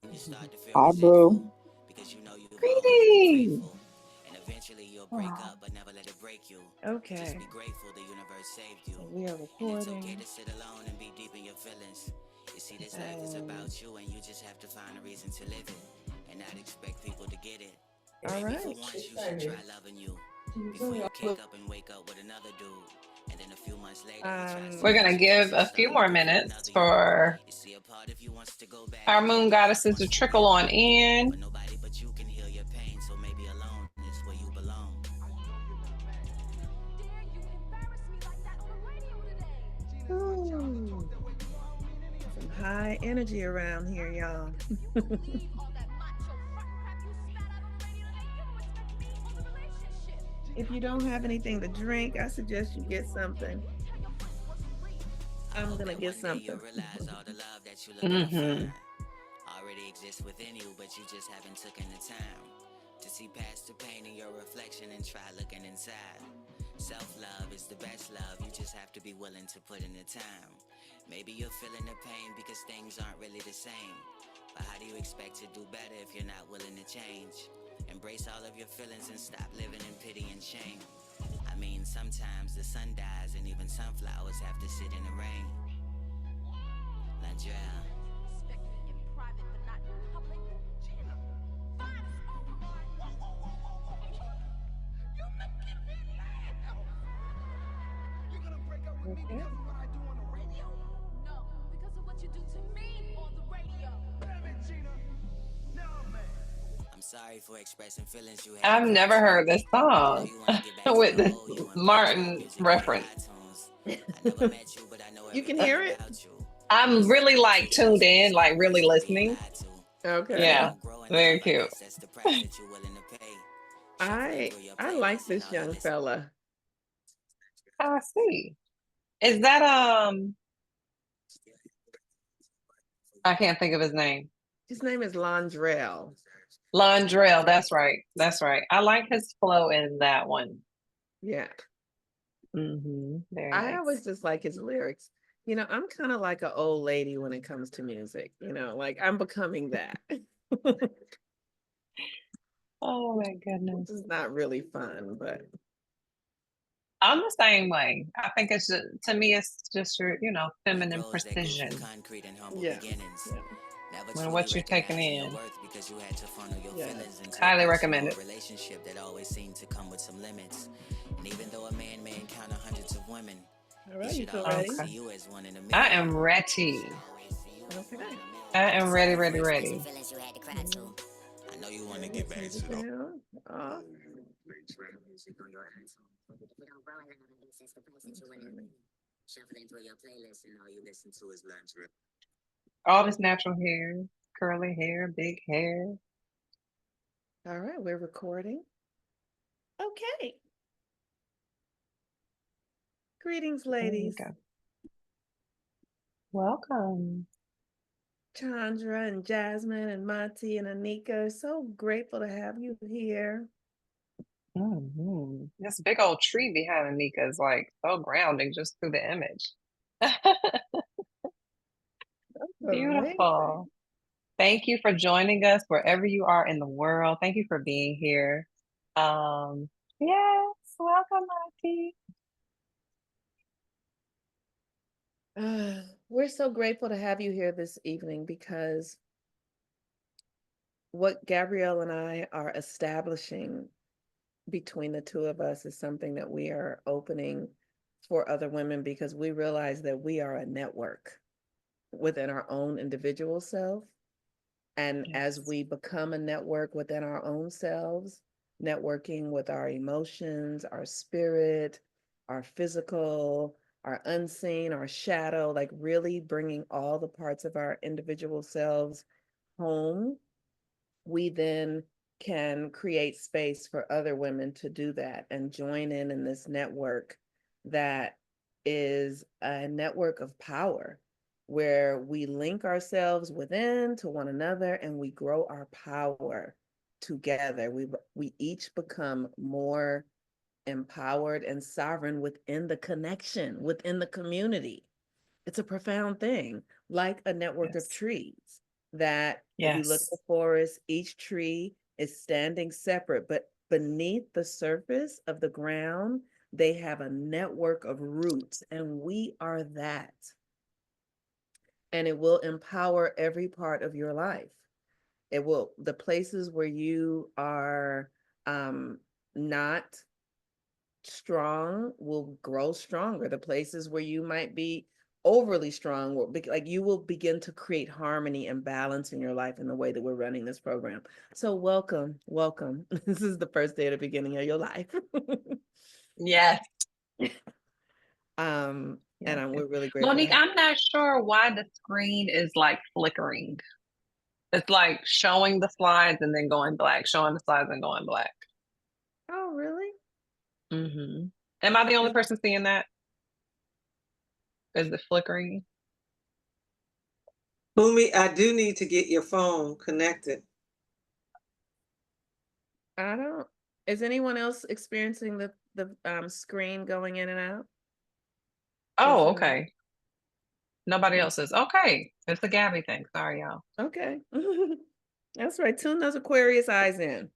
Hi, boo. Greetings. Oh, okay. So we are recording. Um, all right. We're going to give a few more minutes for our moon goddesses to trickle on in. Ooh, some high energy around here, y'all. If you don't have anything to drink, I suggest you get something. I'm gonna get something. Mm-hmm. Okay. I've never heard this song with this Martin reference. You can hear it? I'm really like tuned in, like really listening. Okay. Yeah, very cute. I like this young fella. I see. Is that I can't think of his name. His name is Londrell. Londrell, that's right. That's right. I like his flow in that one. Yeah. Very I nice. always just like his lyrics. I'm kind of like an old lady when it comes to music, like I'm becoming that. Oh my Which goodness. is not really fun, but I'm the same way. I think it's just, to me, it's just your, feminine precision yeah. Yeah. and what you're taking in. Yes. Highly recommend it. All right, you feel ready? Okay. I am ready. Okay. I am ready, ready, ready. Mhm. Okay, let's move it down. Off. Okay. All this natural hair, curly hair, big hair. All right, we're recording. Okay. Greetings, There you ladies. go. Welcome. Chandra and Jasmine and Monty and Anika. So grateful to have you here. This big old tree behind Anika is like so grounding just through the image. That's amazing. Beautiful. Thank you for joining us wherever you are in the world. Thank you for being here. Um, yes, welcome, Auntie. We're so grateful to have you here this evening because what Gabrielle and I are establishing between the two of us is something that we are opening for other women because we realize that we are a network within our own individual self. And as Yes, we become a network within our own selves, networking with our emotions, our spirit, our physical, our unseen, our shadow, like really bringing all the parts of our individual selves home, we then can create space for other women to do that and join in this network that is a network of power where we link ourselves within to one another and we grow our power together. We each become more empowered and sovereign within the connection, within the community. It's a profound thing, like a network of yes, trees. that if you look at Yes. the forest, each tree is standing separate, but beneath the surface of the ground, they have a network of roots, and we are that. And it will empower every part of your life. It will, the places where you are not strong will grow stronger. The places where you might be overly strong will be like, you will begin to create harmony and balance in your life in the way that we're running this program. So welcome, welcome. This is the first day of the beginning of your life. Yes. And Yes. we're really grateful to Monique, have. I'm not sure why the screen is like flickering. It's like showing the slides and then going black, showing the slides and going black. Oh, really? Mm-hmm. Am I the only Is- person seeing that? Is it flickering? Boomy, I do need to get your phone connected. I don't. Is anyone else experiencing the screen going in and out? Just Oh, me. okay. Nobody Mm, else is. Okay. It's the Gabby thing. Sorry, y'all. okay. That's right. Tune those Aquarius eyes in.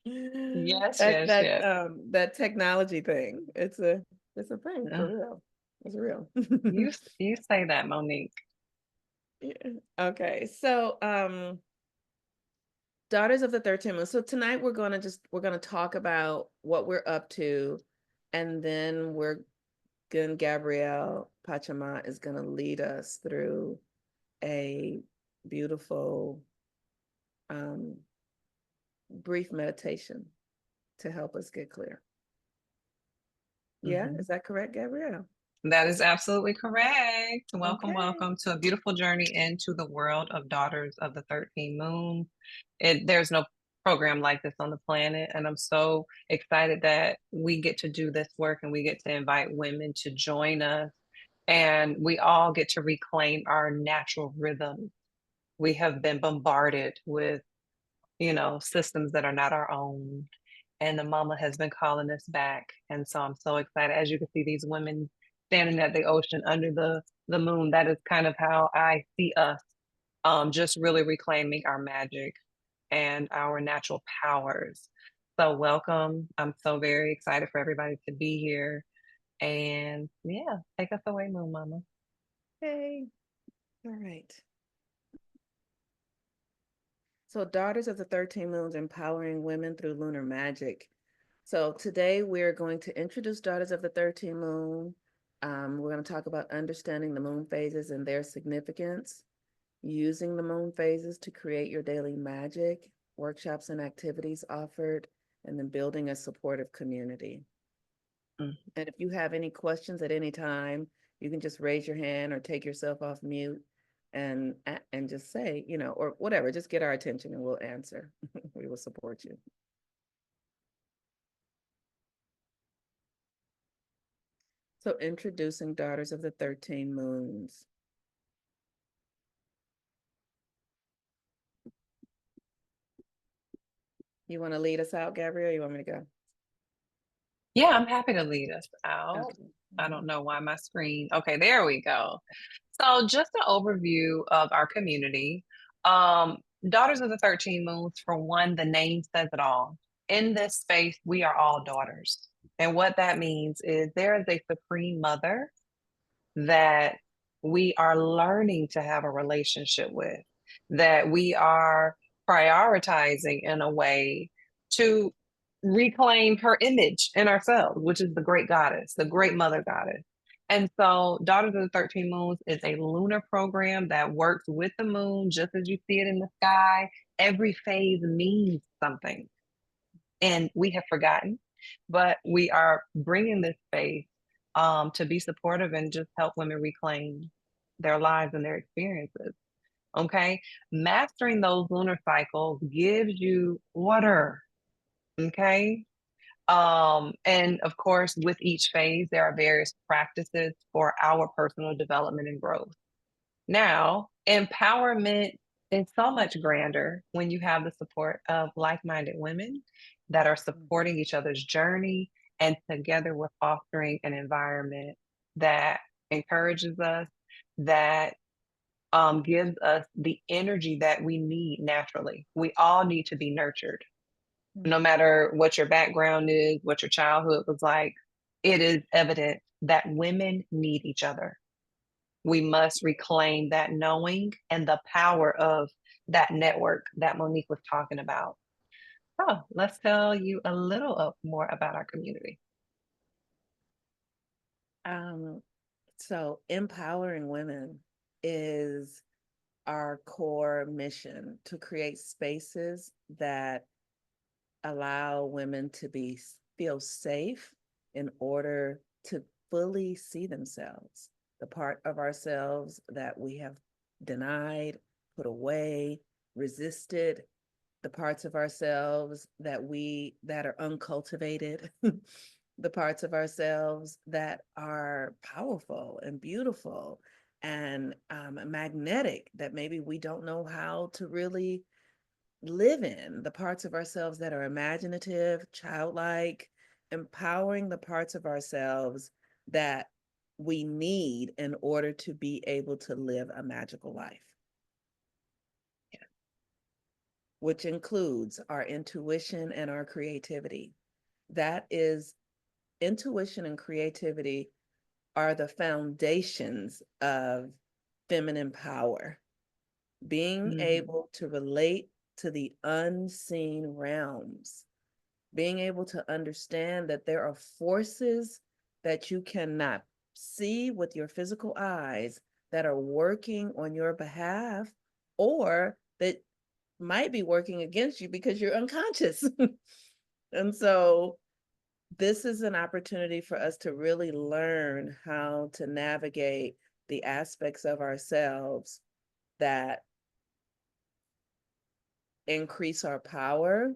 Yes, That yes, that yes. that technology thing. It's a thing Uh, for real. It's real. you say that, Monique. Yeah. Okay. So Daughters of the 13th Moon. So tonight we're gonna talk about what we're up to, and then Gabrielle Pachama is gonna lead us through a beautiful um brief meditation to help us get clear. Yeah, Mhm. is that correct, Gabrielle? That is absolutely correct. Welcome, Okay. welcome to a beautiful journey into the world of Daughters of the 13th Moon. There's no program like this on the planet, and I'm so excited that we get to do this work and we get to invite women to join us, and we all get to reclaim our natural rhythm. We have been bombarded with, systems that are not our own, and the mama has been calling us back. And so I'm so excited. As you can see, these women standing at the ocean under the moon. That is kind of how I see us, just really reclaiming our magic and our natural powers. So welcome. I'm so very excited for everybody to be here. And yeah, take us away, Moon Mama. Hey. All right. So, Daughters of the 13 Moons, empowering women through lunar magic. So, today we're going to introduce Daughters of the 13 Moon. We're going to talk about understanding the moon phases and their significance, using the moon phases to create your daily magic, workshops and activities offered, and then building a supportive community. Mm. And if you have any questions at any time, you can just raise your hand or take yourself off mute and just say, or whatever, just get our attention and we'll answer. We will support you. So introducing Daughters of the 13 Moons. You want to lead us out, Gabrielle? You want me to go? Yeah, I'm happy to lead us out. Okay. I don't know why my screen. Okay, there we go. So, just an overview of our community. Um, Daughters of the 13 Moons, for one, the name says it all. In this space, we are all daughters. And what that means is there is a supreme mother that we are learning to have a relationship with, that we are prioritizing in a way to reclaim her image in ourselves, which is the great goddess, the great mother goddess. And so, Daughters of the 13 Moons is a lunar program that works with the moon, just as you see it in the sky. Every phase means something, and we have forgotten, but we are bringing this space to be supportive and just help women reclaim their lives and their experiences. Okay, mastering those lunar cycles gives you order. Okay, and of course, with each phase, there are various practices for our personal development and growth. Now, empowerment is so much grander when you have the support of like-minded women that are supporting each other's journey, and together we're fostering an environment that encourages us, that gives us the energy that we need naturally. We all need to be nurtured. No matter what your background is, what your childhood was like, it is evident that women need each other. We must reclaim that knowing and the power of that network that Monique was talking about. So let's tell you a little more about our community. So empowering women is our core mission, to create spaces that allow women to feel safe in order to fully see themselves, the part of ourselves that we have denied, put away, resisted, the parts of ourselves that are uncultivated, the parts of ourselves that are powerful and beautiful and magnetic, that maybe we don't know how to really live in, the parts of ourselves that are imaginative, childlike, empowering the parts of ourselves that we need in order to be able to live a magical life. Yeah. Which includes our intuition and our creativity. That is, intuition and creativity are the foundations of feminine power. Being able to relate to the unseen realms, being able to understand that there are forces that you cannot see with your physical eyes that are working on your behalf, or that might be working against you because you're unconscious. And so this is an opportunity for us to really learn how to navigate the aspects of ourselves that increase our power,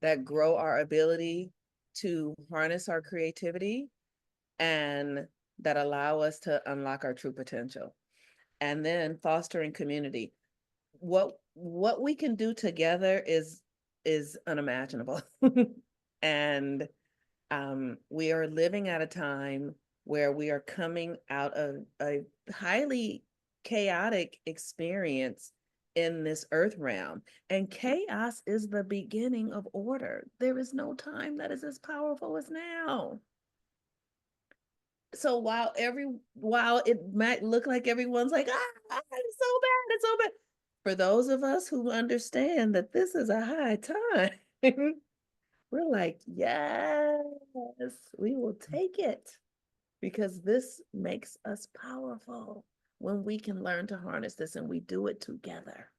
that grow our ability to harness our creativity, and that allow us to unlock our true potential. And then fostering community. What we can do together is unimaginable. And we are living at a time where we are coming out of a highly chaotic experience in this earth realm, and chaos is the beginning of order. There is no time that is as powerful as now. So while it might look like everyone's like, it's so bad, it's so bad, for those of us who understand that this is a high time, we're like, yes, we will take it, because this makes us powerful when we can learn to harness this, and we do it together.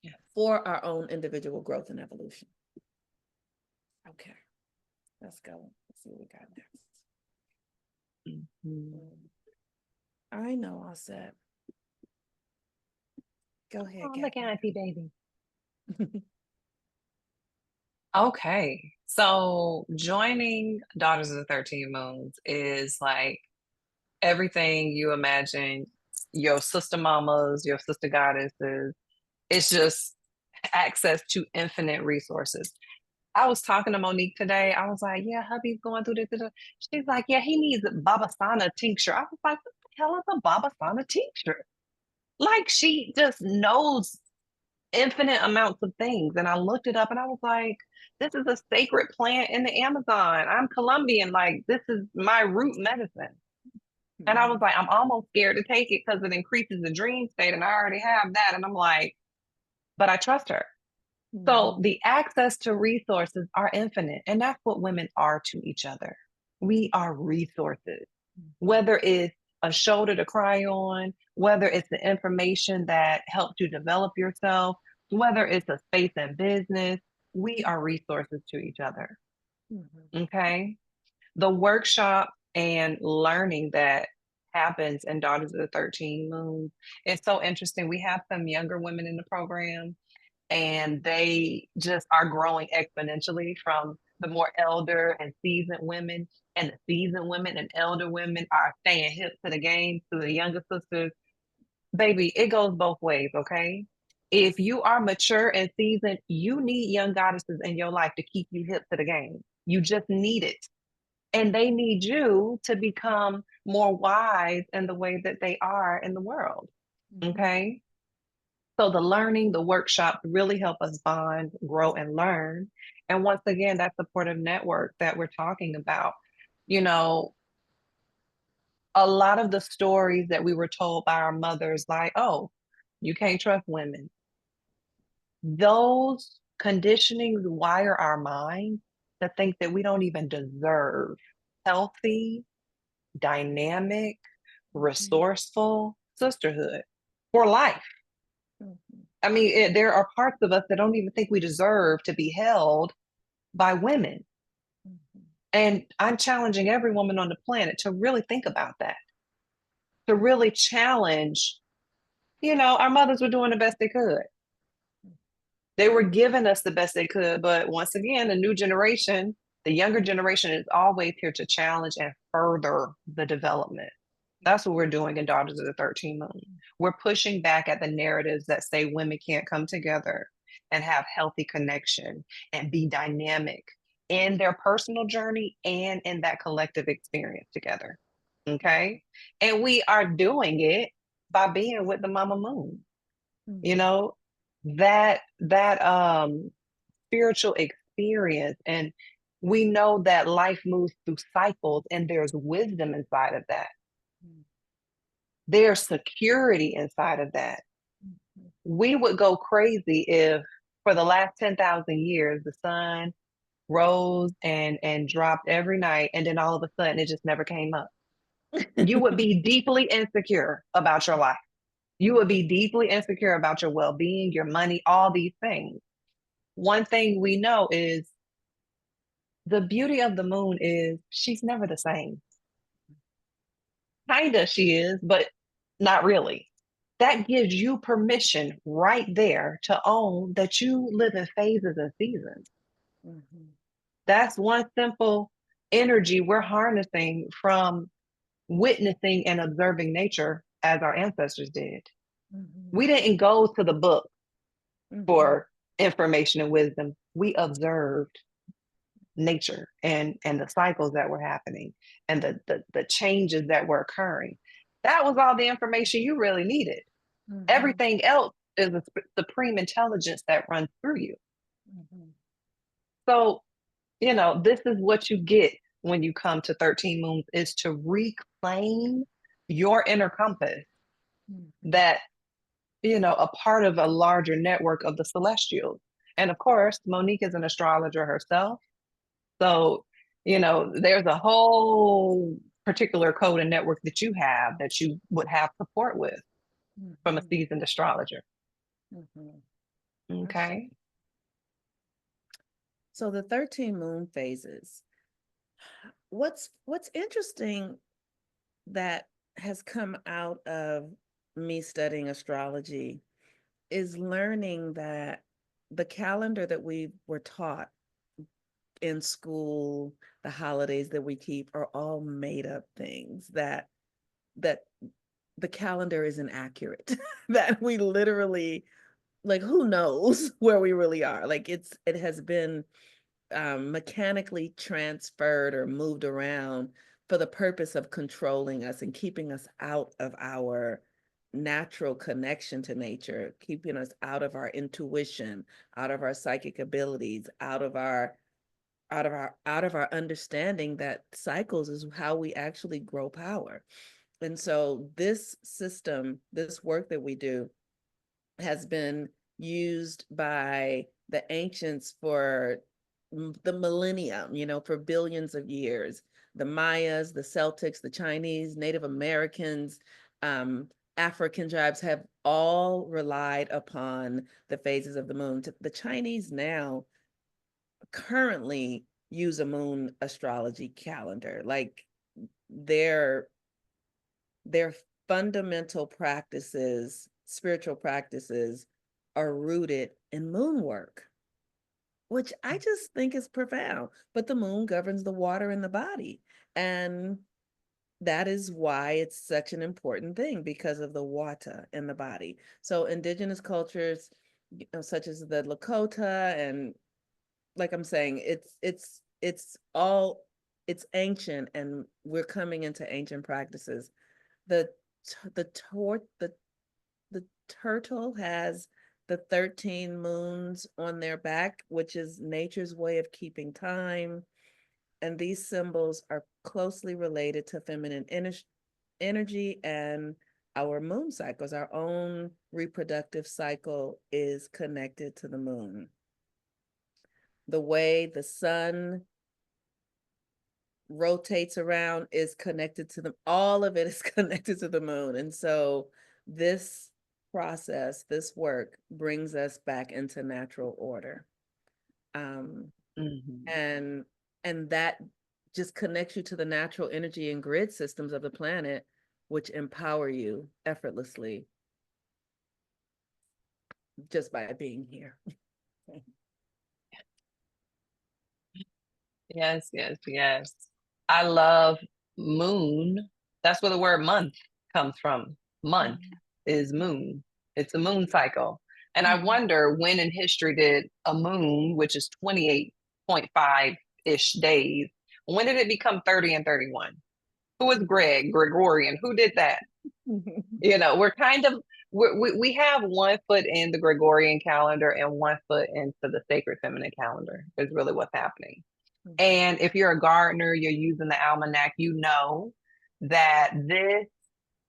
Yeah. For our own individual growth and evolution. Okay, let's go. Let's see what we got next. I know, I said. Go ahead. Oh, look at you, baby. Okay, so joining Daughters of the 13 Moons is like everything you imagine your sister mamas, your sister goddesses. It's just access to infinite resources. I was talking to Monique today. I was like, yeah, hubby's going through this. She's like, yeah, he needs a Babasana tincture. I was like, what the hell is a Babasana tincture? Like, she just knows infinite amounts of things. And I looked it up and I was like, this is a sacred plant in the Amazon. I'm Colombian. Like, this is my root medicine. And I was like, I'm almost scared to take it because it increases the dream state. And I already have that. And I'm like, but I trust her. So the access to resources are infinite. And that's what women are to each other. We are resources, whether it's a shoulder to cry on, whether it's the information that helped you develop yourself, whether it's a space in business, we are resources to each other. Okay. The workshop and learning that happens in Daughters of the 13 Moons is so interesting. We have some younger women in the program, and they just are growing exponentially from the more elder and seasoned women. And the seasoned women and elder women are staying hip to the game to the younger sisters. Baby, it goes both ways, okay? If you are mature and seasoned, you need young goddesses in your life to keep you hip to the game. You just need it. And they need you to become more wise in the way that they are in the world. Okay. So the learning, the workshops really help us bond, grow, and learn. And once again, that supportive network that we're talking about, you know, a lot of the stories that we were told by our mothers, like, oh, you can't trust women. Those conditionings wire our mind to think that we don't even deserve healthy, dynamic, resourceful sisterhood for life. I mean, there are parts of us that don't even think we deserve to be held by women. And I'm challenging every woman on the planet to really think about that, to really challenge, our mothers were doing the best they could. They were giving us the best they could. But once again, the new generation, the younger generation is always here to challenge and further the development. That's what we're doing in Daughters of the 13th Moon. We're pushing back at the narratives that say women can't come together and have healthy connection and be dynamic in their personal journey and in that collective experience together. Okay. And we are doing it by being with the Mama Moon. You know, that spiritual experience. And we know that life moves through cycles and there's wisdom inside of that. There's security inside of that. We would go crazy if for the last 10,000 years the sun rose and dropped every night, and then all of a sudden it just never came up. You would be deeply insecure about your life. You would be deeply insecure about your well-being, your money, all these things. One thing we know is the beauty of the moon is she's never the same. Kinda she is, but not really. That gives you permission right there to own that you live in phases and seasons. That's one simple energy we're harnessing from witnessing and observing nature as our ancestors did. We didn't go to the book for information and wisdom. We observed nature and the cycles that were happening and the changes that were occurring. That was all the information you really needed. Everything else is a supreme intelligence that runs through you. So, this is what you get when you come to 13 moons, is to reclaim your inner compass, that, a part of a larger network of the celestials. And of course, Monique is an astrologer herself. So, there's a whole particular code and network that you have that you would have support with from a seasoned astrologer. Okay. So the 13 moon phases. What's interesting that has come out of me studying astrology is learning that the calendar that we were taught in school, the holidays that we keep, are all made up things, that the calendar is inaccurate, that we literally, like, who knows where we really are. Like, it has been mechanically transferred or moved around for the purpose of controlling us and keeping us out of our natural connection to nature, keeping us out of our intuition, out of our psychic abilities, out of our understanding that cycles is how we actually grow power. And so this system, this work that we do, has been used by the ancients for the millennium, for billions of years. The Mayas, the Celtics, the Chinese, Native Americans, African tribes have all relied upon the phases of the moon. The Chinese now currently use a moon astrology calendar. Like, their fundamental practices, spiritual practices, are rooted in moon work, which I just think is profound. But the moon governs the water in the body. And that is why it's such an important thing, because of the water in the body. So indigenous cultures, such as the Lakota, and like I'm saying, it's all it's ancient, and we're coming into ancient practices. The the turtle has the 13 moons on their back, which is nature's way of keeping time. And these symbols are closely related to feminine energy and our moon cycles. Our own reproductive cycle is connected to the moon. The way the sun rotates around is connected to them. All of it is connected to the moon. And so this process, this work brings us back into natural order. Mhm. And that just connects you to the natural energy and grid systems of the planet, which empower you effortlessly just by being here. Yes, yes, yes. I love moon. That's where the word month comes from. Month is moon. It's a moon cycle. And I wonder when in history did a moon, which is 28.5-ish days, when did it become 30 and 31? Who was Gregorian? Who did that? You know, we're kind of, we have one foot in the Gregorian calendar and one foot into the sacred feminine calendar, is really what's happening. And if you're a gardener, you're using the almanac, you know that this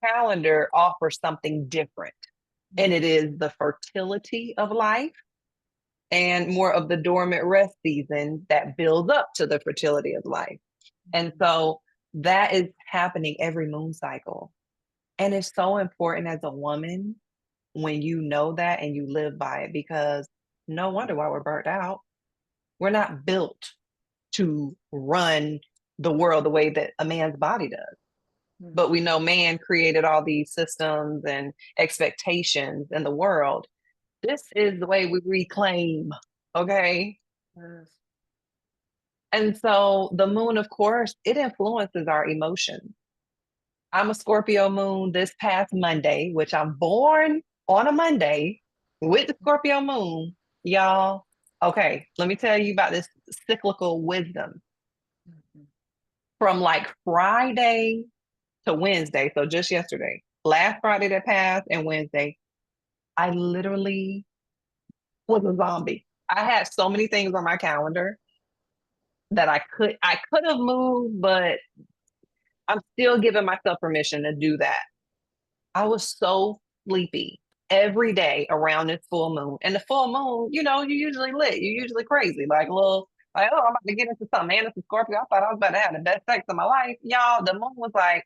calendar offers something different. And it is the fertility of life and more of the dormant rest season that builds up to the fertility of life. And so that is happening every moon cycle. And it's so important as a woman when you know that and you live by it, because no wonder why we're burnt out. We're not built to run the world the way that a man's body does. But we know man created all these systems and expectations in the world. This is the way we reclaim, okay? Yes. And so the moon, of course, it influences our emotions. I'm a Scorpio moon this past Monday, which I'm born on a Monday with the Scorpio moon, y'all. Okay, let me tell you about this cyclical wisdom. From like Friday to Wednesday, so just yesterday, last Friday that passed and Wednesday, I literally was a zombie. I had so many things on my calendar that I could have moved, but I'm still giving myself permission to do that. I was so sleepy every day around this full moon. And the full moon, you know, you usually lit, you're usually crazy, like a little, like, oh, I'm about to get into something. Man, it's a Scorpio. I thought I was about to have the best sex of my life. Y'all, the moon was like,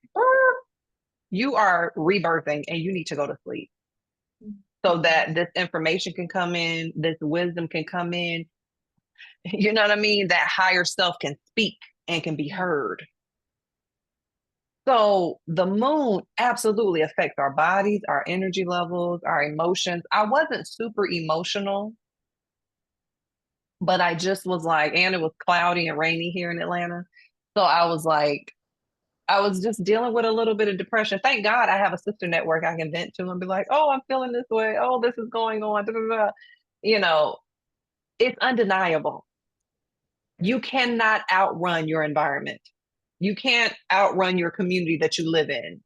you are rebirthing and you need to go to sleep so that this information can come in, this wisdom can come in. You know what I mean? That higher self can speak and can be heard. So the moon absolutely affects our bodies, our energy levels, our emotions. I wasn't super emotional, but I just was like, and it was cloudy and rainy here in Atlanta. So I was like, I was just dealing with a little bit of depression. Thank God I have a sister network I can vent to and be like, oh, I'm feeling this way. Oh, this is going on. Da, da, da. You know, it's undeniable. You cannot outrun your environment. You can't outrun your community that you live in.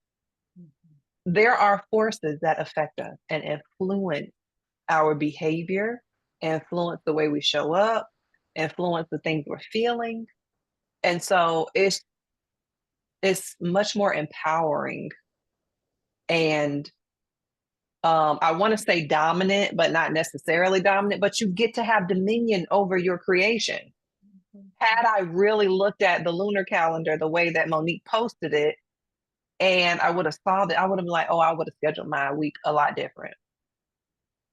There are forces that affect us and influence our behavior, influence the way we show up, influence the things we're feeling. And so it's much more empowering and I want to say dominant, but not necessarily dominant, but you get to have dominion over your creation. Had I really looked at the lunar calendar the way that Monique posted it, and I would have saw that, I would have been like, oh, I would have scheduled my week a lot different.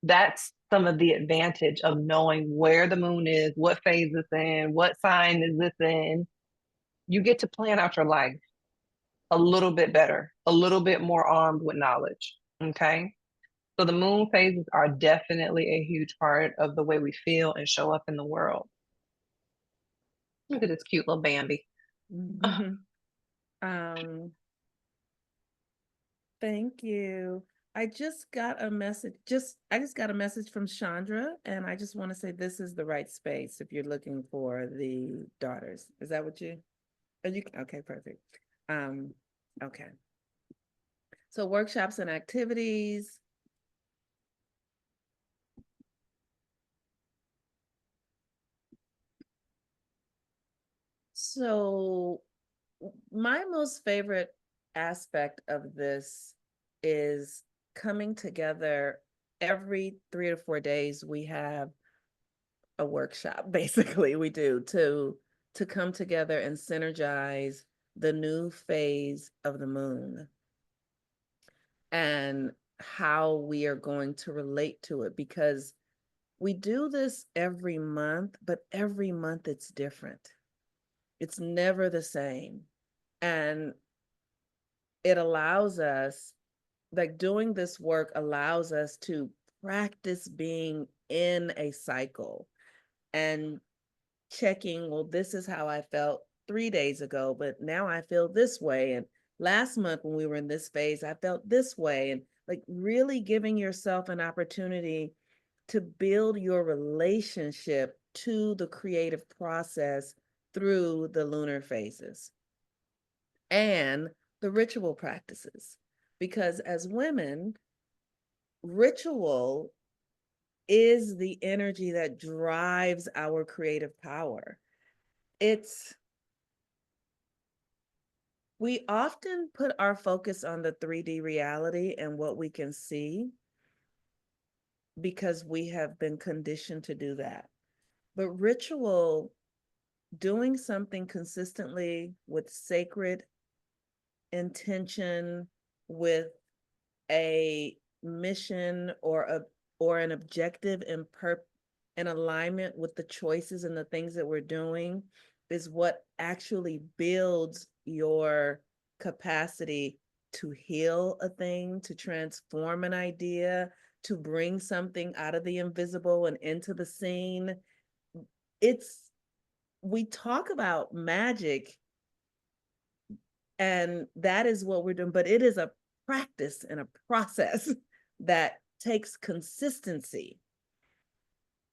That's some of the advantage of knowing where the moon is, what phase it's in, what sign is this in. You get to plan out your life a little bit better, a little bit more armed with knowledge. Okay. So the moon phases are definitely a huge part of the way we feel and show up in the world. Look at this cute little Bambi. Thank you. I just got a message. I just got a message from Chandra, and I just want to say this is the right space if you're looking for the daughters. Is that what you? Okay, perfect. Okay. So workshops and activities. So my most favorite aspect of this is coming together every 3 to 4 days. We have a workshop, basically, we do to come together and synergize the new phase of the moon and how we are going to relate to it, because we do this every month, but every month it's different. It's never the same. And it allows us, like doing this work allows us to practice being in a cycle and checking, well, this is how I felt 3 days ago, but now I feel this way. And last month when we were in this phase, I felt this way. And like really giving yourself an opportunity to build your relationship to the creative process through the lunar phases and the ritual practices. Because as women, ritual is the energy that drives our creative power. We often put our focus on the 3D reality and what we can see because we have been conditioned to do that. But ritual, doing something consistently with sacred intention, with a mission or an objective in alignment with the choices and the things that we're doing, is what actually builds your capacity to heal a thing, to transform an idea, to bring something out of the invisible and into the scene. We talk about magic, and that is what we're doing, but it is a practice and a process that takes consistency.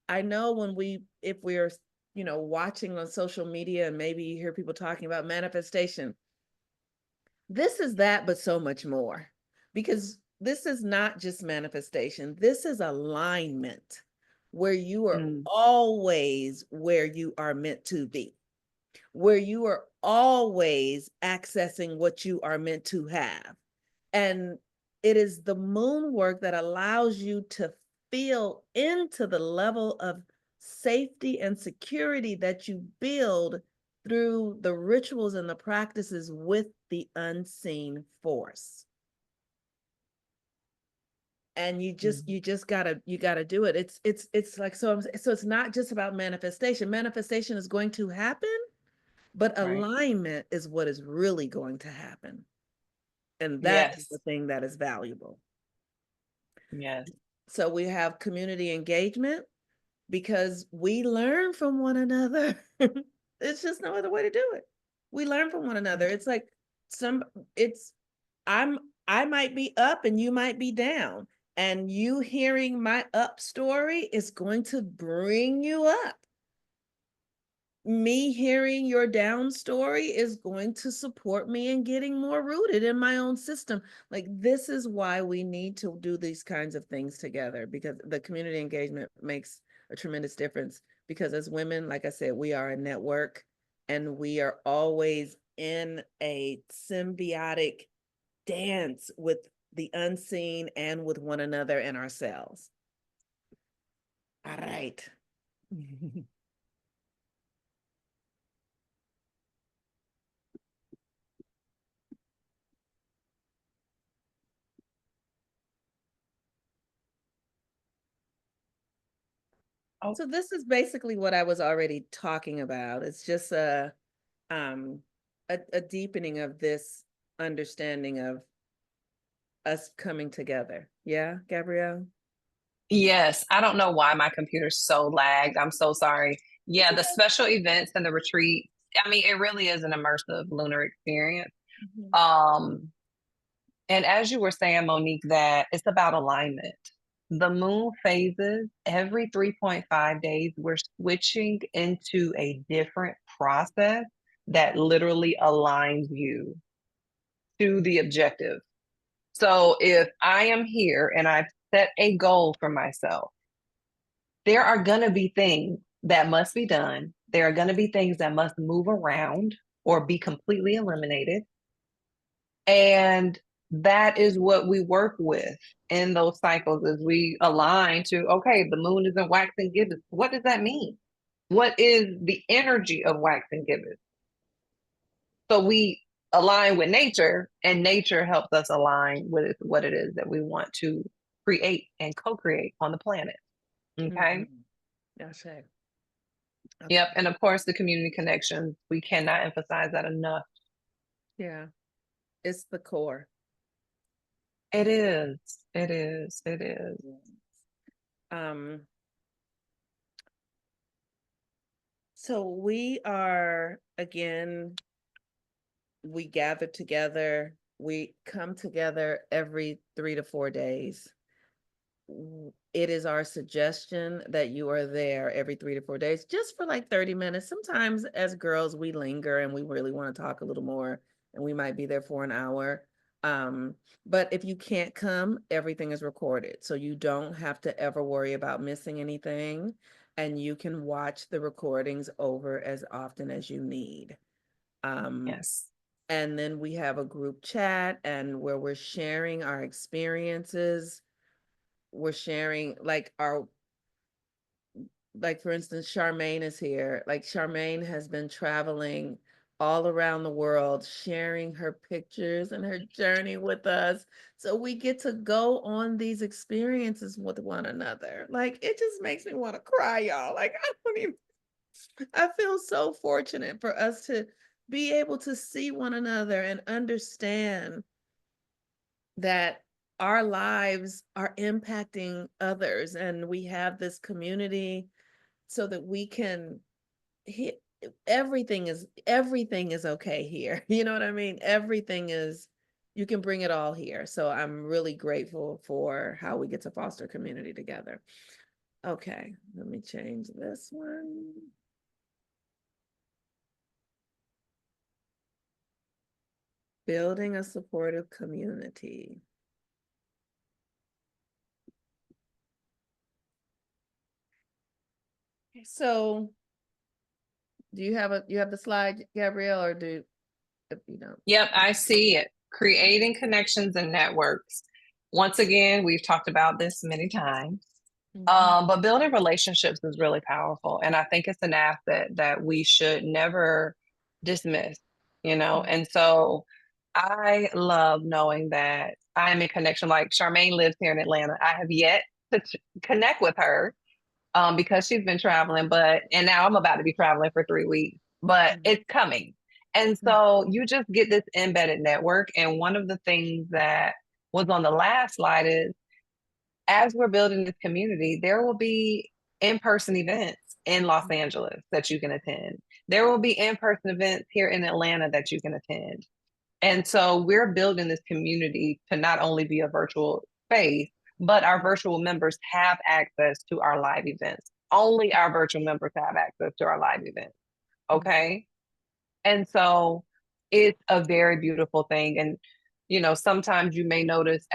I know if we're, watching on social media and maybe you hear people talking about manifestation, this is that, but so much more, because this is not just manifestation. This is alignment, where you are always where you are meant to be, where you are always accessing what you are meant to have. And it is the moon work that allows you to feel into the level of safety and security that you build through the rituals and the practices with the unseen force. And you gotta do it. It's like, so it's not just about manifestation. Manifestation is going to happen, but alignment is what is really going to happen. And that is the thing that is valuable. Yes. So we have community engagement because we learn from one another. It's just no other way to do it. We learn from one another. It's like I might be up and you might be down. And you hearing my up story is going to bring you up. Me hearing your down story is going to support me in getting more rooted in my own system. Like, this is why we need to do these kinds of things together, because the community engagement makes a tremendous difference. Because as women, like I said, we are a network and we are always in a symbiotic dance with the unseen and with one another and ourselves. All right. So this is basically what I was already talking about. It's just a deepening of this understanding of us coming together. Yeah, Gabrielle? Yes, I don't know why my computer's so lagged. I'm so sorry. Yeah, the special events and the retreat. I mean, it really is an immersive lunar experience. Um, and as you were saying, Monique, that it's about alignment. The moon phases every 3.5 days. We're switching into a different process that literally aligns you to the objective. So if I am here and I've set a goal for myself, there are going to be things that must be done. There are going to be things that must move around or be completely eliminated. And that is what we work with in those cycles as we align to, okay, the moon is in wax and gibbous. What does that mean? What is the energy of wax and gibbous? So we align with nature, and nature helps us align with what it is that we want to create and co-create on the planet. Okay. That's it. Yep. And of course, the community connections, we cannot emphasize that enough. Yeah. It's the core. It is. It is. It is. So we are, again, we gather together, we come together every 3 to 4 days. It is our suggestion that you are there every 3 to 4 days, just for like 30 minutes. Sometimes as girls, we linger and we really want to talk a little more, and we might be there for an hour. But if you can't come, everything is recorded. So you don't have to ever worry about missing anything, and you can watch the recordings over as often as you need. Yes. And then we have a group chat and where we're sharing our experiences. We're sharing like for instance, Charmaine is here. Like Charmaine has been traveling all around the world, sharing her pictures and her journey with us. So we get to go on these experiences with one another. Like it just makes me want to cry, y'all. Like I feel so fortunate for us to be able to see one another and understand that our lives are impacting others, and we have this community so that we can hit everything is okay here. You know what I mean? Everything is, you can bring it all here. So I'm really grateful for how we get to foster community together. Okay, let me change this one. Building a supportive community. So do you have the slide, Gabrielle, or do you know? Yep, I see it. Creating connections and networks. Once again, we've talked about this many times. But building relationships is really powerful. And I think it's an asset that we should never dismiss, you know? And so I love knowing that I'm in connection. Like Charmaine lives here in Atlanta. I have yet to connect with her because she's been traveling, and now I'm about to be traveling for 3 weeks, but it's coming. And so you just get this embedded network. And one of the things that was on the last slide is, as we're building this community, there will be in-person events in Los Angeles that you can attend. There will be in-person events here in Atlanta that you can attend. And so we're building this community to not only be a virtual space, but our virtual members have access to our live events. Only our virtual members have access to our live events. Okay. And so it's a very beautiful thing. And, you know, sometimes you may notice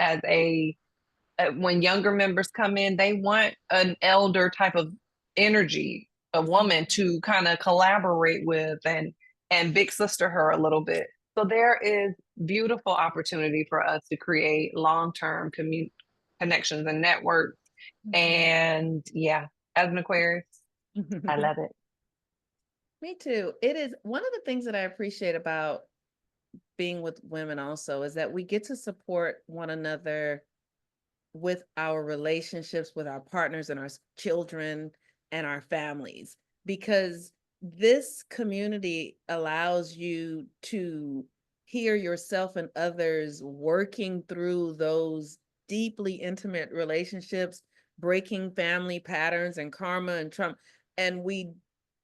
when younger members come in, they want an elder type of energy, a woman to kind of collaborate with and big sister her a little bit. So there is beautiful opportunity for us to create long-term connections and networks. And yeah, as an Aquarius, I love it. Me too. It is one of the things that I appreciate about being with women also is that we get to support one another with our relationships with our partners and our children and our families, because this community allows you to hear yourself and others working through those deeply intimate relationships, breaking family patterns and karma and trauma. And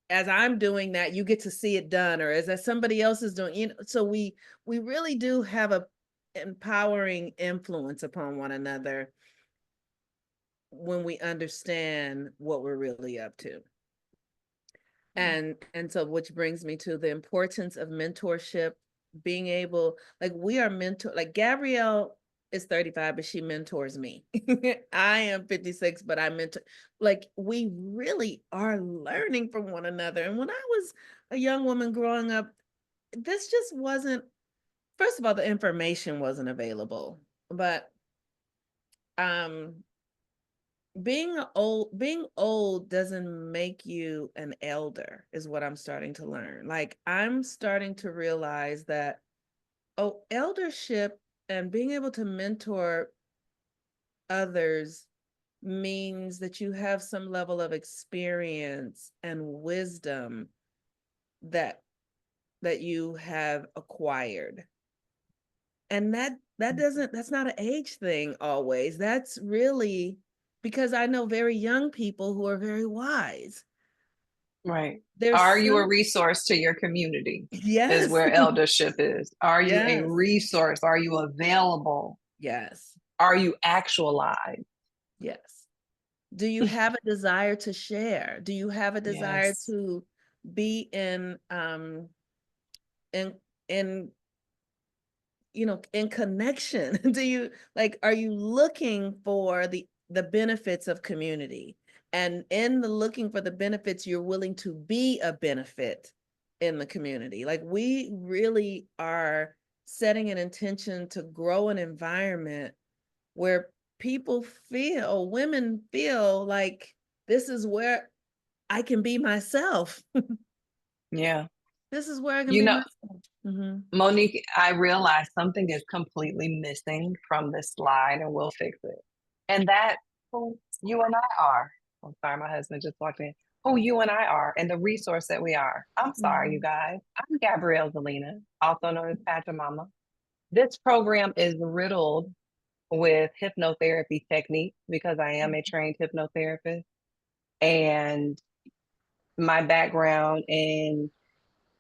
as I'm doing that, you get to see it done, or as somebody else is doing, you know, so we really do have a empowering influence upon one another when we understand what we're really up to. And so which brings me to the importance of mentorship, being able, like we are mentor, like Gabrielle is 35, but she mentors me. I am 56, but I mentor, like we really are learning from one another. And when I was a young woman growing up, this just wasn't, first of all, the information wasn't available, but um being old doesn't make you an elder, is what I'm starting to learn. Like I'm starting to realize that, oh, eldership and being able to mentor others means that you have some level of experience and wisdom that you have acquired. And that's not an age thing always. That's really because I know very young people who are very wise. Right. There's Are you a some, resource to your community? Is yes. where eldership is. Are you a Yes. resource? Are you available? Yes. Are you actualized? Yes. Do you have a desire to share? Do you have a desire Yes. to be in in in connection? Do you, like, are you looking for the benefits of community? And in the looking for the benefits, you're willing to be a benefit in the community. Like we really are setting an intention to grow an environment where women feel like this is where I can be myself. Yeah. This is where I can You be know, myself. Mhm. Monique, I realized something is completely missing from this slide, and we'll fix it. And that's who you and I are. I'm sorry, my husband just walked in. Who you and I are, and the resource that we are. I'm sorry, you Mhm. guys. I'm Gabrielle Zelina, also known as Pacha Mama. This program is riddled with hypnotherapy techniques because I am a trained hypnotherapist. And my background in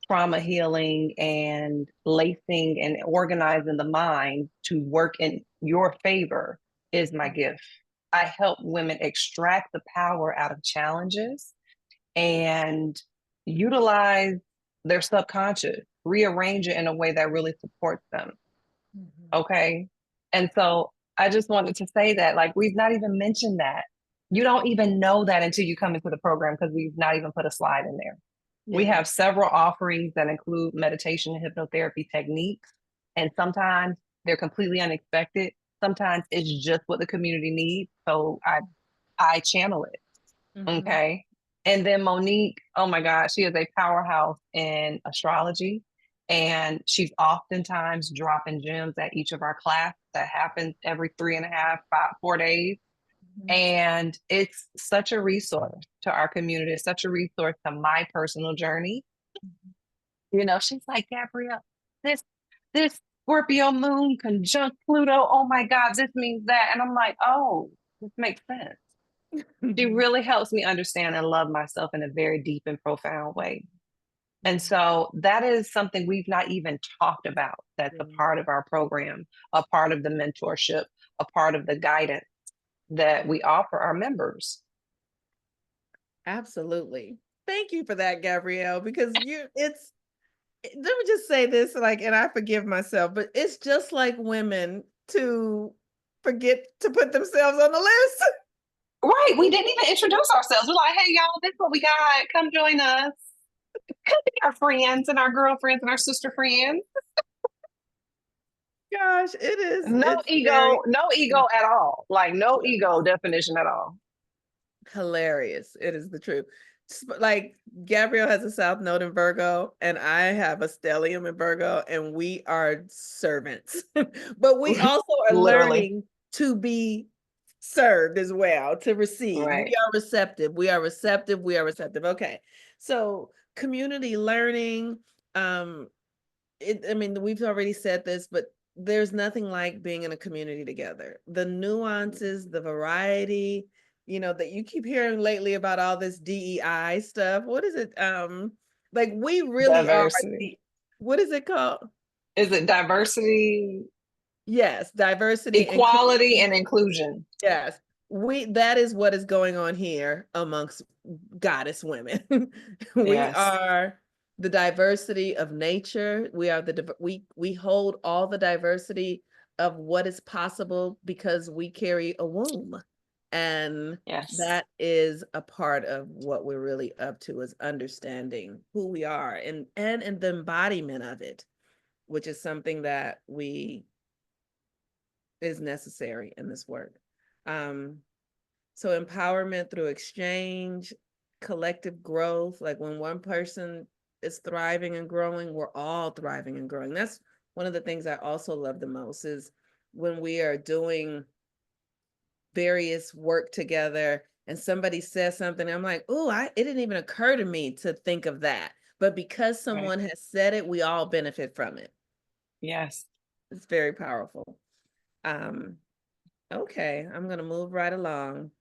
trauma healing and lacing and organizing the mind to work in your favor is my gift. I help women extract the power out of challenges and utilize their subconscious, rearrange it in a way that really supports them. Mhm. Okay. And so I just wanted to say that, like, we've not even mentioned that. You don't even know that until you come into the program because we've not even put a slide in there. We Yeah. have several offerings that include meditation and hypnotherapy techniques. And sometimes they're completely unexpected. Sometimes it's just what the community needs. So I channel it. Mhm. Okay. And then Monique, oh my God, she is a powerhouse in astrology. And she's oftentimes dropping gems at each of our class that happens every 3.5, 4 days. Mhm. And it's such a resource to our community. It's such a resource to my personal journey. You know, she's like, Gabrielle, this Scorpio moon conjunct Pluto. Oh my God, this means that. And I'm like, oh, this makes sense. She Mhm. really helps me understand and love myself in a very deep and profound way. And so that is something we've not even talked about. That's a Yeah. part of our program, a part of the mentorship, a part of the guidance that we offer our members. Absolutely. Thank you for that, Gabrielle, because let me just say this, like, and I forgive myself, but it's just like women to forget to put themselves on the list. Right. We didn't even introduce ourselves. We're like, hey, y'all, this is what we got. Come join us. Come be our friends and our girlfriends and our sister friends. Gosh, it is, No it's very ego, no ego at all. Like no ego definition at all. hilarious. It is the truth. Like Gabrielle has a South Node in Virgo, and I have a stellium in Virgo, and we are servants. But we also are Literally. learning to be served as well, to receive. We Right. are receptive. We are receptive. We are receptive. Okay. So community learning, I mean, we've already said this, but there's nothing like being in a community together. The nuances, the variety, that you keep hearing lately about all this DEI stuff. What is it? Like we really are Diversity. what is it called? Is it diversity, Yes, diversity, equality, inclusion. and inclusion? Yes. that is what is going on here amongst goddess women. We Yes. are the diversity of nature. We are we hold all the diversity of what is possible because we carry a womb. And Yes. that is a part of what we're really up to, is understanding who we are and the embodiment of it, which is something that is necessary in this work. So empowerment through exchange, collective growth, like when one person is thriving and growing, we're all thriving and growing. That's one of the things I also love the most, is when we are doing various work together and somebody says something, I'm like, oh, it didn't even occur to me to think of that. But because someone has said it, we all benefit from it. Yes. It's very powerful. Okay, I'm going to move right along.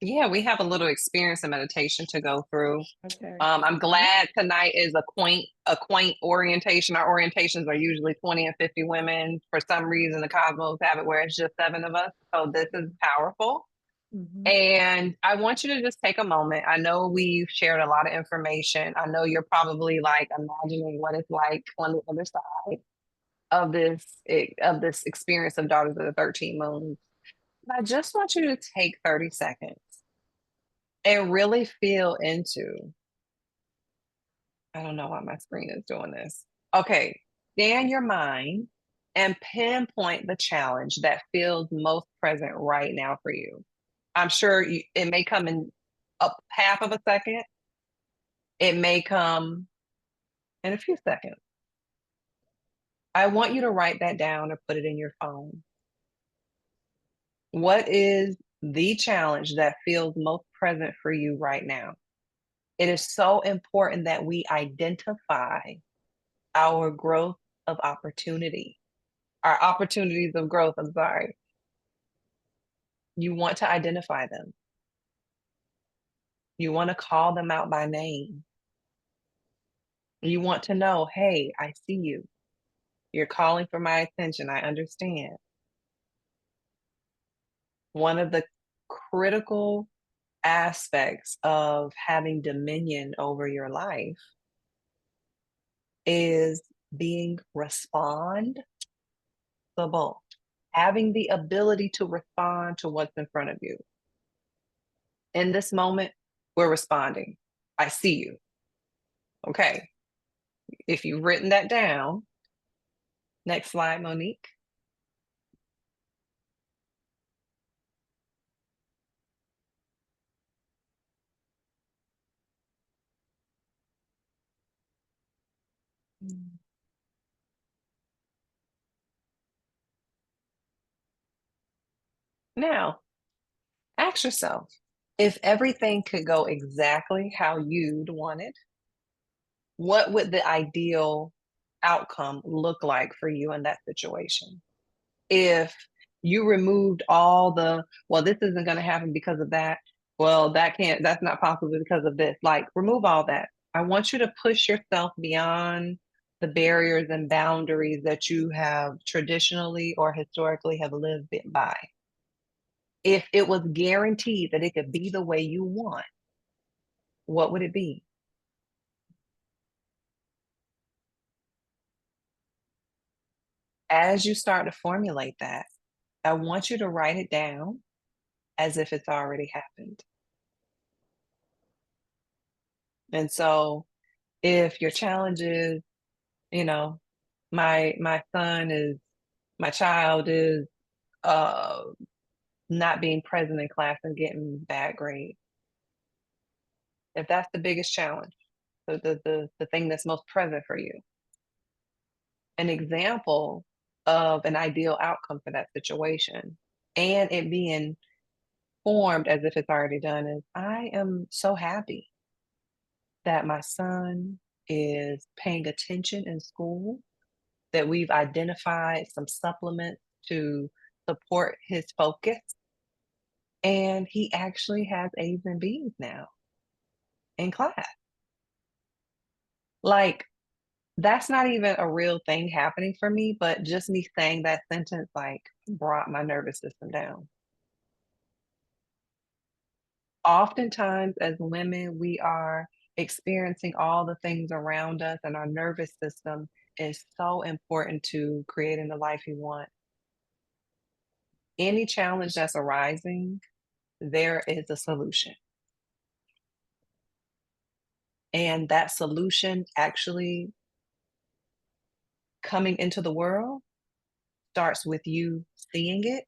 Yeah, we have a little experience in meditation to go through. Okay. I'm glad tonight is a quaint orientation. Our orientations are usually 20 and 50 women. For some reason, the cosmos have it where it's just 7 of us. So this is powerful. Mm-hmm. And I want you to just take a moment. I know we've shared a lot of information. I know you're probably like imagining what it's like on the other side of this experience of Daughters of the 13 Moons. But I just want you to take 30 seconds and really feel into, I don't know why my screen is doing this. Okay, scan your mind and pinpoint the challenge that feels most present right now for you. I'm sure it may come in a half of a second. It may come in a few seconds. I want you to write that down or put it in your phone. What is the challenge that feels most present for you right now? It is so important that we identify our growth of opportunity, our opportunities of growth. I'm sorry. You want to identify them. You want to call them out by name. You want to know, hey, I see you. You're calling for my attention. I understand. One of the critical aspects of having dominion over your life is being responsible, having the ability to respond to what's in front of you. In this moment, we're responding. I see you. Okay. If you've written that down, next slide, Monique. Now, ask yourself, if everything could go exactly how you'd want it, what would the ideal outcome look like for you in that situation? If you removed all well, this isn't going to happen because of that. Well, that's not possible because of this. Like, remove all that. I want you to push yourself beyond the barriers and boundaries that you have traditionally or historically have lived by. If it was guaranteed that it could be the way you want, what would it be? As you start to formulate that, I want you to write it down as if it's already happened. And so if your challenge is, my child is not being present in class and getting bad grades. If that's the biggest challenge, the thing that's most present for you, an example of an ideal outcome for that situation, and it being formed as if it's already done, is I am so happy that my son is paying attention in school, that we've identified some supplements to support his focus, and he actually has A's and B's now in class. Like, that's not even a real thing happening for me, but just me saying that sentence like brought my nervous system down. Oftentimes, as women, we are experiencing all the things around us, and our nervous system is so important to creating the life you want. Any challenge that's arising, there is a solution. And that solution actually coming into the world starts with you seeing it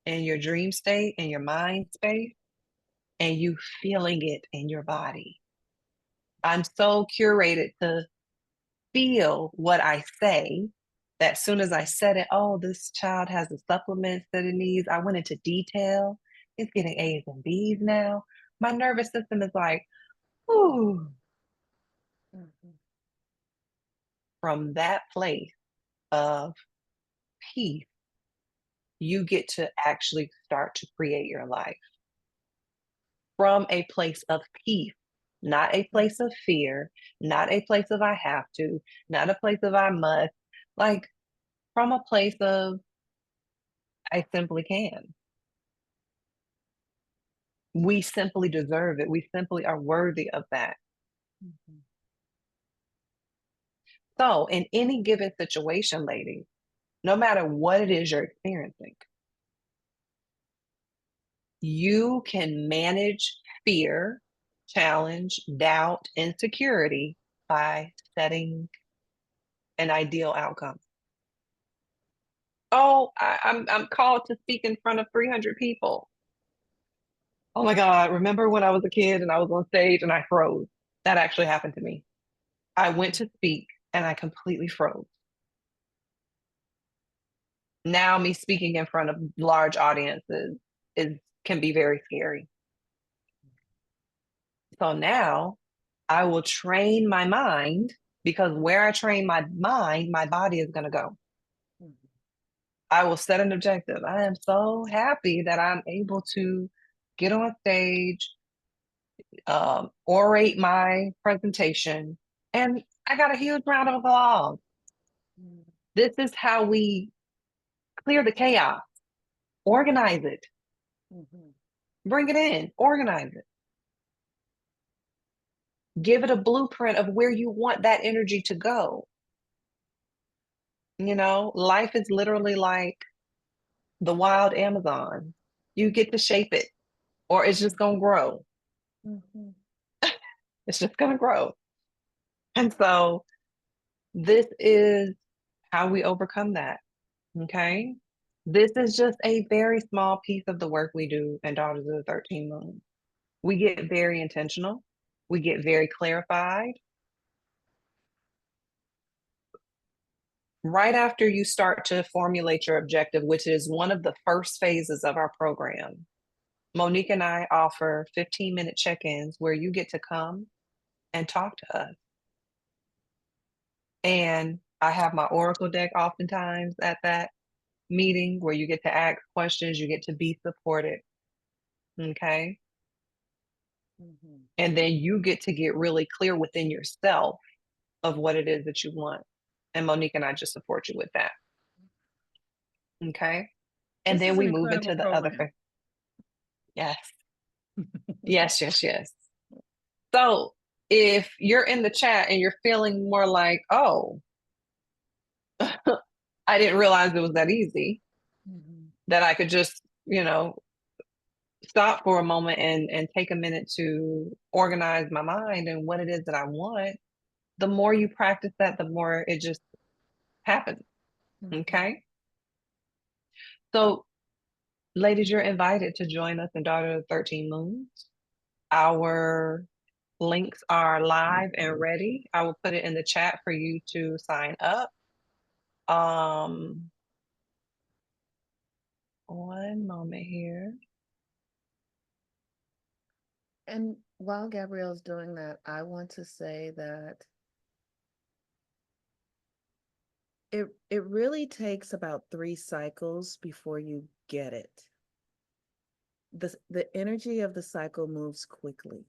in your dream state, in your mind space, and you feeling it in your body. I'm so curated to feel what I say that as soon as I said it, oh, this child has the supplements that it needs. I went into detail. It's getting A's and B's now. My nervous system is like, ooh, from that place of peace, you get to actually start to create your life from a place of peace, not a place of fear, not a place of I have to, not a place of I must, like from a place of I simply can. We simply deserve it. We simply are worthy of that. So, in any given situation, ladies, no matter what it is you're experiencing, you can manage fear, challenge, doubt, insecurity by setting an ideal outcome. Oh, I'm called to speak in front of 300 people. Oh my God, remember when I was a kid and I was on stage and I froze? That actually happened to me. I went to speak and I completely froze. Now me speaking in front of large audiences is can be very scary. So now I will train my mind, because where I train my mind, my body is going to go. I will set an objective. I am so happy that I'm able to get on stage, orate my presentation, and I got a huge round of applause. This is how we clear the chaos, organize it, bring it in, organize it. Give it a blueprint of where you want that energy to go. You know, life is literally like the wild Amazon. You get to shape it, or it's just going to grow. It's just going to grow. And so this is how we overcome that. Okay. This is just a very small piece of the work we do in Daughters of the 13 Moon. We get very intentional. We get very clarified. Right after you start to formulate your objective, which is one of the first phases of our program, Monique and I offer 15-minute check-ins where you get to come and talk to us. And I have my Oracle deck oftentimes at that meeting where you get to ask questions, you get to be supported. Okay. And then you get to get really clear within yourself of what it is that you want. And Monique and I just support you with that. Okay. And This then is we an move into incredible the other program. phase. Yes. Yes, yes, yes. So if you're in the chat and you're feeling more like, oh, I didn't realize it was that easy, that I could just, stop for a moment and take a minute to organize my mind and what it is that I want, the more you practice that, the more it just happens. Okay. So, ladies, you're invited to join us in Daughter of 13 Moons. Our links are live and ready. I will put it in the chat for you to sign up. One moment here. And while Gabrielle's doing that, I want to say that it really takes about 3 cycles before you get it. The energy of the cycle moves quickly.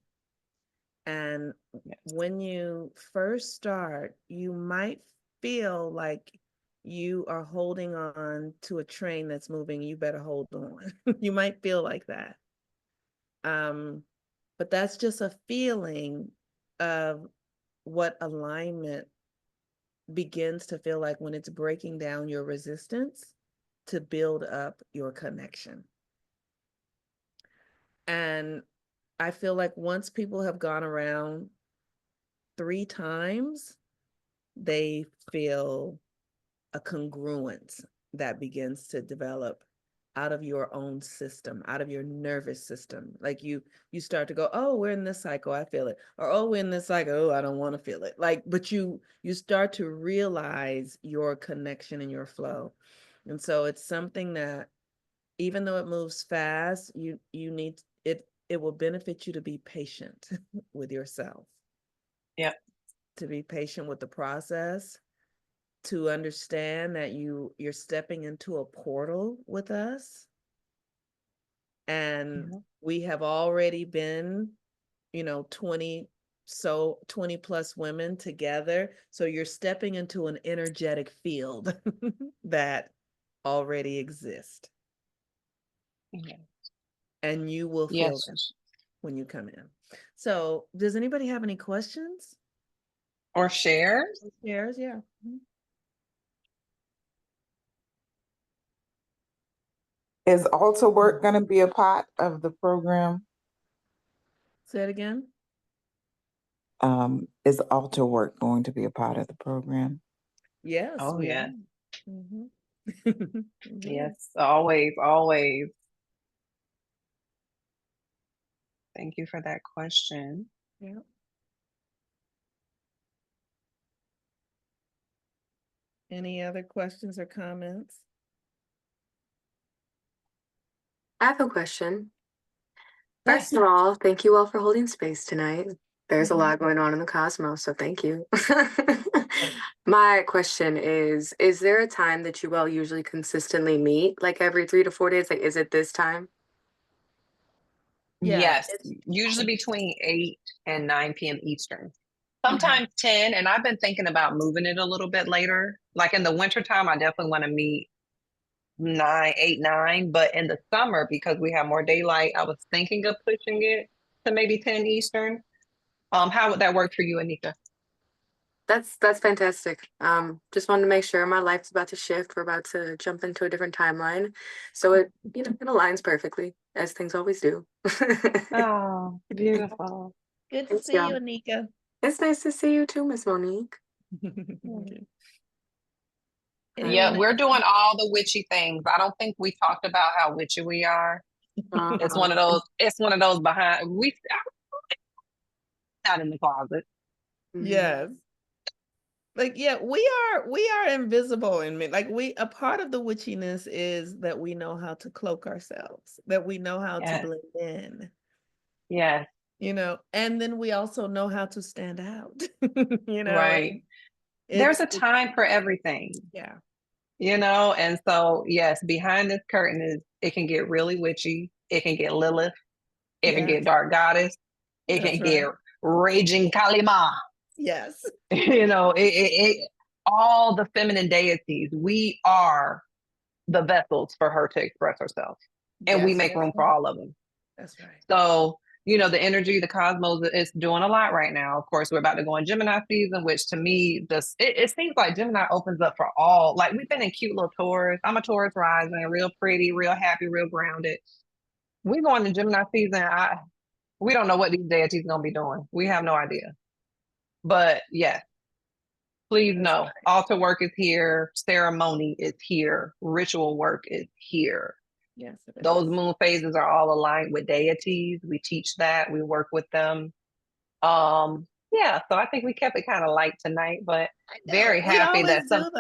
And Yes. when you first start, you might feel like you are holding on to a train that's moving. You better hold on. You might feel like that. But that's just a feeling of what alignment begins to feel like when it's breaking down your resistance to build up your connection. And I feel like once people have gone around 3 times, they feel a congruence that begins to develop out of your own system, out of your nervous system. Like you start to go, oh, we're in this cycle, I feel it. Or, oh, we're in this cycle, oh, I don't want to feel it. Like, but you start to realize your connection and your flow. And so it's something that even though it moves fast, you need it. It will benefit you to be patient with yourself. Yep. To be patient with the process, to understand that you're stepping into a portal with us, and we have already been 20 plus women together, so you're stepping into an energetic field that already exists. Yeah. And you will feel Yes. them when you come in. So does anybody have any questions Or shares? shares? Yeah. Is altar work going to be a part of the program? Say it again. Is altar work going to be a part of the program? Yes. Oh, we yeah. are. Mhm. Yes, always, always. Thank you for that question. Yeah. Any other questions or comments? I have a question. Yes. First of all, thank you all for holding space tonight. There's a lot going on in the cosmos, so thank you. My question is there a time that you all usually consistently meet, like every 3 to 4 days? Like, is it this time? Yeah. Yes, usually between 8 and 9 p.m. Eastern. Mm-hmm. Sometimes 10, and I've been thinking about moving it a little bit later. Like in the wintertime, I definitely want to meet 8, 9. But in the summer, because we have more daylight, I was thinking of pushing it to maybe 10 Eastern. How would that work for you, Anika? That's fantastic. Just wanted to make sure my life's about to shift. We're about to jump into a different timeline. So it aligns perfectly, as things always do. Oh, beautiful. Good to Thanks, see y'all. you, Anika. It's nice to see you too, Miss Monique. Okay. Yeah, Anyone we're doing all the witchy things. I don't think we talked about how witchy we are. It's one of those. It's one of those behind. We not in the closet. Yes. Like, yeah, we are invisible in me. Like a part of the witchiness is that we know how to cloak ourselves, that we know how to Yes. blend in. Yes. And then we also know how to stand out. Right. There's a time for everything. Yeah. And so yes, behind this curtain it can get really witchy. It can get Lilith. It can get dark goddess. It can get raging Kalima. Yes. It all the feminine deities. We are the vessels for her to express herself, and we make room for all of them. That's right. So the energy, the cosmos is doing a lot right now. Of course, we're about to go in Gemini season, which to me, it seems like Gemini opens up for all. Like we've been in cute little Taurus. I'm a Taurus rising, real pretty, real happy, real grounded. We're going to Gemini season. We don't know what these deities gonna be doing. We have no idea. But yes, please know, altar work is here, ceremony is here, ritual work is here. Yes. Those moon phases are all aligned with deities. We teach that, we work with them. Yeah, so I think we kept it kind of light tonight, but very happy that some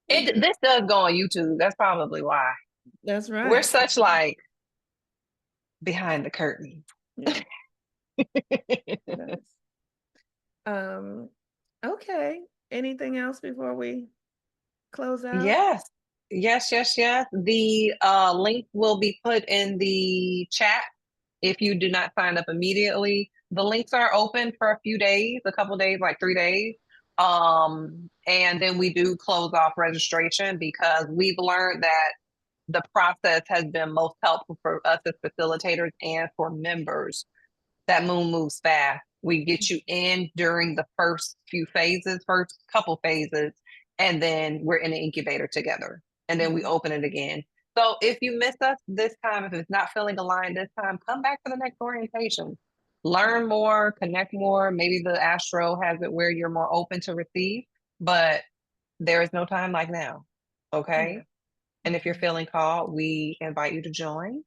this does go on YouTube. That's probably why. That's right. We're such like behind the curtain. Yeah. Okay. Anything else before we close out? Yes. The link will be put in the chat If you do not sign up immediately, the links are open for a few days, a couple days, like 3 days. And then we do close off registration because we've learned that the process has been most helpful for us as facilitators and for members. That moon moves fast. We get you in during the first few phases, first couple phases, and then we're in the incubator together. And then we open it again. So if you miss us this time, if it's not feeling aligned this time, come back for the next orientation. Learn more, connect more. Maybe the Astro has it where you're more open to receive, but there is no time like now. Okay. Yeah. And if you're feeling called, we invite you to join.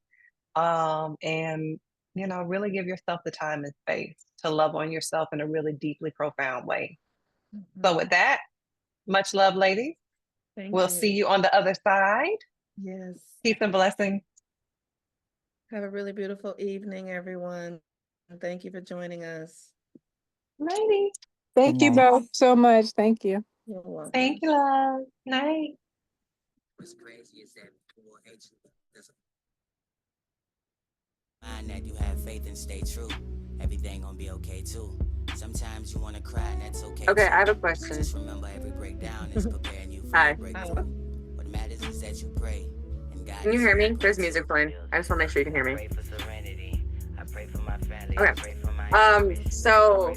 And really give yourself the time and space to love on yourself in a really deeply profound way. So with that, much love, ladies. Thank We'll you. see you on the other side. Yes. Peace and blessings. Have a really beautiful evening, everyone. And thank you for joining us. Ladies. Thank you both so much. Thank you. You're welcome. Thank you, love. Night. What's crazy is that people will hate you. Mind that you have faith and stay true. Everything gonna be okay too. Sometimes you wanna cry and that's okay. Okay, too. I have a question. Just remember every breakdown is preparing you for Hi. a breakthrough. What matters is that you pray and God. Can you hear me? There's music playing. I just want to make sure you can hear me. I pray for serenity. I pray for my family. Okay. I pray for my So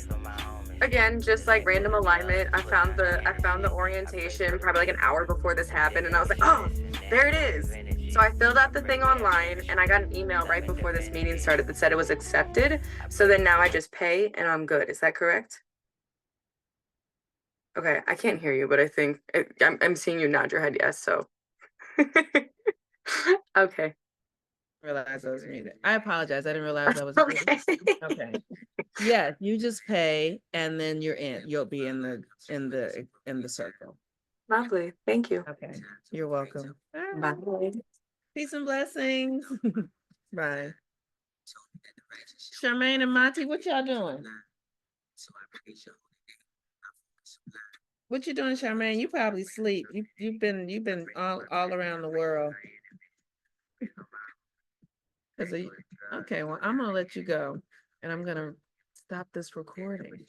again, just like random alignment, I found the orientation probably like an hour before this happened, and I was like, oh, there it is. So I filled out the thing online, and I got an email right before this meeting started that said it was accepted. So then now I just pay and I'm good. Is that correct? Okay, I can't hear you, but I think I'm seeing you nod your head yes. So okay. Realize I was muted. I apologize. I didn't realize I was muted. Okay. Okay. Yeah, you just pay and then you'll be in the circle. Lovely. Thank you. Okay. You're welcome. All Bye. right. Peace and blessings. Bye. Charmaine and Monty, what y'all doing? What you doing, Charmaine? You probably sleep. You've been all around the world. Okay, well, I'm gonna let you go and I'm gonna stop this recording.